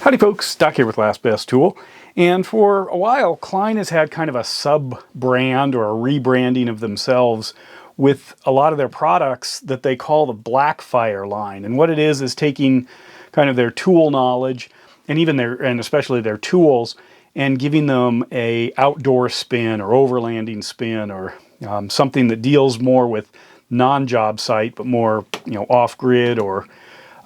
Howdy folks, Doc here with Last Best Tool. And for a while, Klein has had kind of a sub-brand or a rebranding of themselves with a lot of their products that they call the BLACKFIRE line. And what it is taking kind of their tool knowledge and especially their tools and giving them a outdoor spin or overlanding spin or something that deals more with non-job site but more off-grid or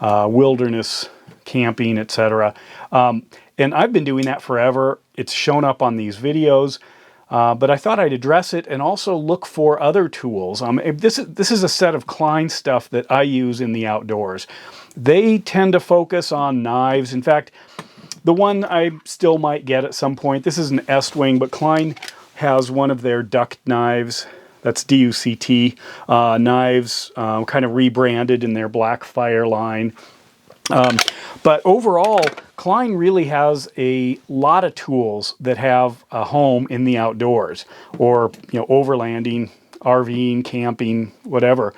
wilderness camping, etc. And I've been doing that forever. It's shown up on these videos, but I thought I'd address it and also look for other tools. This is a set of Klein stuff that I use in the outdoors. They tend to focus on knives. In fact, the one I still might get at some point, this is an Estwing, but Klein has one of their duct knives. That's DUCT knives, kind of rebranded in their BLACKFIRE line. But overall, Klein really has a lot of tools that have a home in the outdoors or, overlanding, RVing, camping, whatever.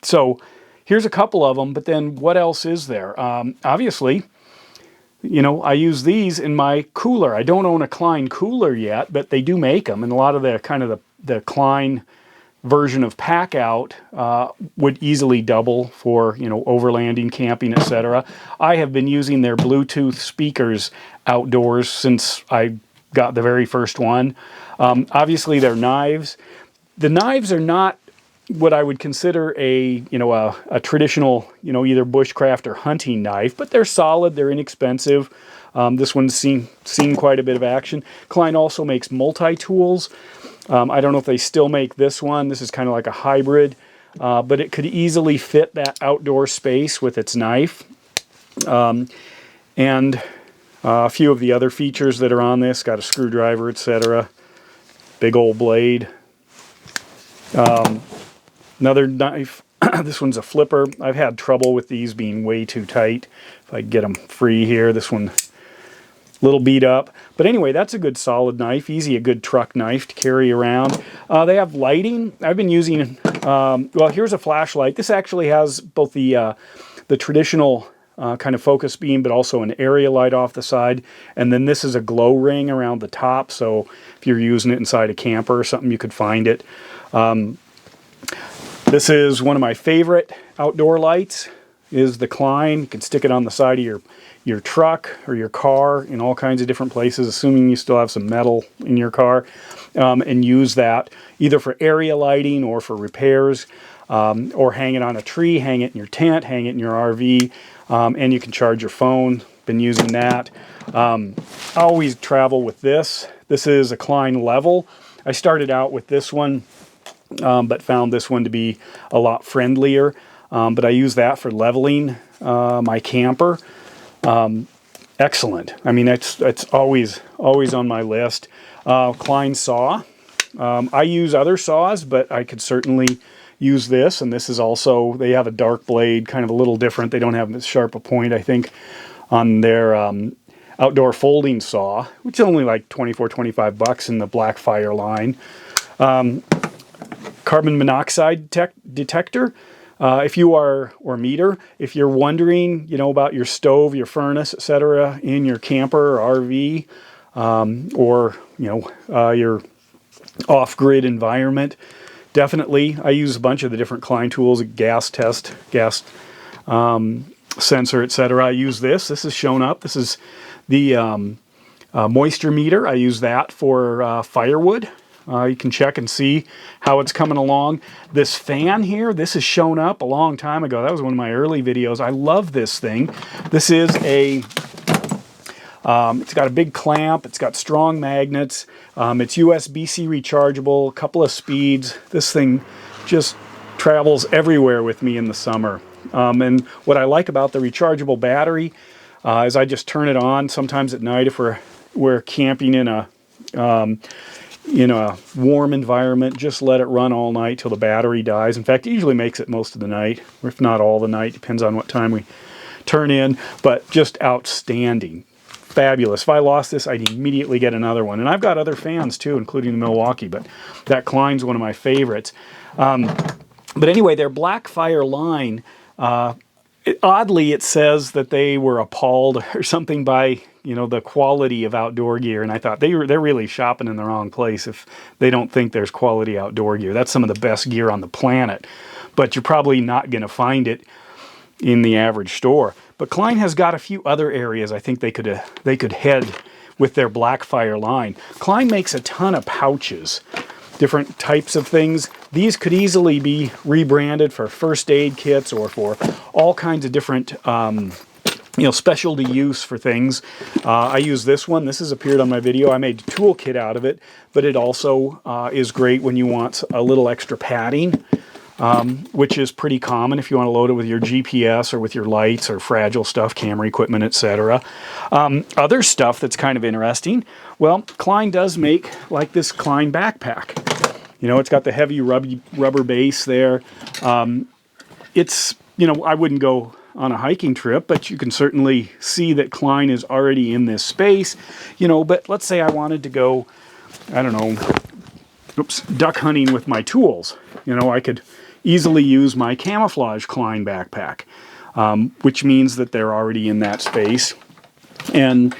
So here's a couple of them, but then what else is there? Obviously, I use these in my cooler. I don't own a Klein cooler yet, but they do make them. And a lot of the Klein version of pack out would easily double for overlanding, camping, etc. I have been using their Bluetooth speakers outdoors since I got the very first one. Obviously their knives. The knives are not what I would consider a traditional either bushcraft or hunting knife, but they're solid, they're inexpensive. This one's seen quite a bit of action. Klein also makes multi-tools. I don't know if they still make this one. This is kind of like a hybrid, but it could easily fit that outdoor space with its knife. And a few of the other features that are on this, got a screwdriver, etc. Big old blade. Another knife. This one's a flipper. I've had trouble with these being way too tight. If I get them free here, this one little beat up. But anyway, that's a good solid knife. Easy, a good truck knife to carry around. They have lighting. I've been using, well, here's a flashlight. This actually has both the traditional kind of focus beam, but also an area light off the side. And then this is a glow ring around the top. So if you're using it inside a camper or something, you could find it. This is one of my favorite outdoor lights, is the Klein. You can stick it on the side of your truck or your car in all kinds of different places, assuming you still have some metal in your car, and use that either for area lighting or for repairs, or hang it on a tree, hang it in your tent, hang it in your RV, and you can charge your phone. Been using that. I always travel with this. This is a Klein Level. I started out with this one, but found this one to be a lot friendlier. But I use that for leveling my camper. Excellent. I mean, it's always on my list. Klein saw. I use other saws, but I could certainly use this. And this is also, they have a dark blade, kind of a little different. They don't have as sharp a point, I think, on their outdoor folding saw, which is only like $24-25 in the BLACKFIRE line. Carbon monoxide detector. If you are, or meter, if you're wondering, about your stove, your furnace, etc., in your camper or RV, or your off-grid environment, definitely. I use a bunch of the different Klein tools, gas test, gas sensor, etc. I use this. This is shown up. This is the moisture meter. I use that for firewood. You can check and see how it's coming along. This fan here, this has shown up a long time ago. That was one of my early videos. I love this thing. This is it's got a big clamp. It's got strong magnets. It's USB-C rechargeable, a couple of speeds. This thing just travels everywhere with me in the summer. And what I like about the rechargeable battery is I just turn it on sometimes at night if we're camping in a warm environment. Just let it run all night till the battery dies. In fact, it usually makes it most of the night, or if not all the night, depends on what time we turn in, but just outstanding. Fabulous. If I lost this, I'd immediately get another one. And I've got other fans too, including the Milwaukee, but that Klein's one of my favorites. But anyway, their BLACKFIRE line Oddly, it says that they were appalled or something by, you know, the quality of outdoor gear, and I thought they're really shopping in the wrong place if they don't think there's quality outdoor gear. That's some of the best gear on the planet, but you're probably not going to find it in the average store. But Klein has got a few other areas I think they could head with their BLACKFIRE line. Klein makes a ton of pouches, different types of things. These could easily be rebranded for first aid kits or for all kinds of different you know, specialty use for things. I use this one. This has appeared on my video. I made a toolkit out of it, but it also is great when you want a little extra padding, which is pretty common if you want to load it with your GPS or with your lights or fragile stuff, camera equipment, etc. Other stuff that's kind of interesting, well, Klein does make like this Klein backpack. You know, it's got the heavy rubber base there. It's, you know, I wouldn't go on a hiking trip, but you can certainly see that Klein is already in this space, you know. But let's say I wanted to go, I don't know, duck hunting with my tools. You know, I could easily use my camouflage Klein backpack, which means that they're already in that space, and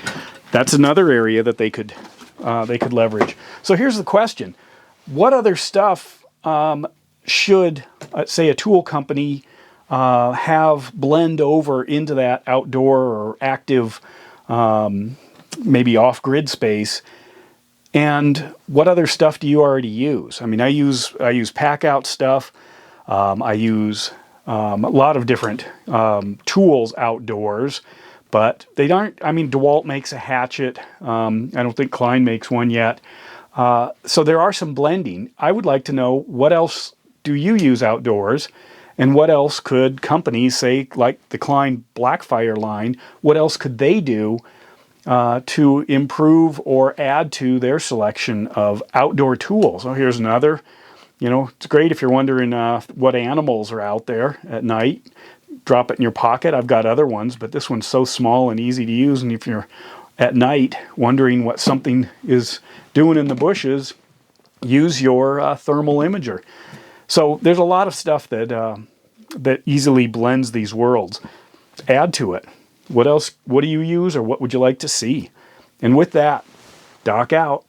that's another area that they could leverage. So here's the question: what other stuff should, say, a tool company have blend over into that outdoor or active, maybe off-grid space? And what other stuff do you already use? I mean, I use pack-out stuff. I use a lot of different tools outdoors, but they aren't. I mean, DeWalt makes a hatchet. I don't think Klein makes one yet. So there are some blending. I would like to know, what else do you use outdoors? And what else could companies, say, like the Klein BLACKFIRE line, what else could they do to improve or add to their selection of outdoor tools? Oh, here's another. You know, it's great if you're wondering what animals are out there at night. Drop it in your pocket. I've got other ones, but this one's so small and easy to use. And if you're at night wondering what something is doing in the bushes, use your thermal imager. So there's a lot of stuff that that easily blends these worlds. Add to it. What else? What do you use, or what would you like to see? And with that, Doc out.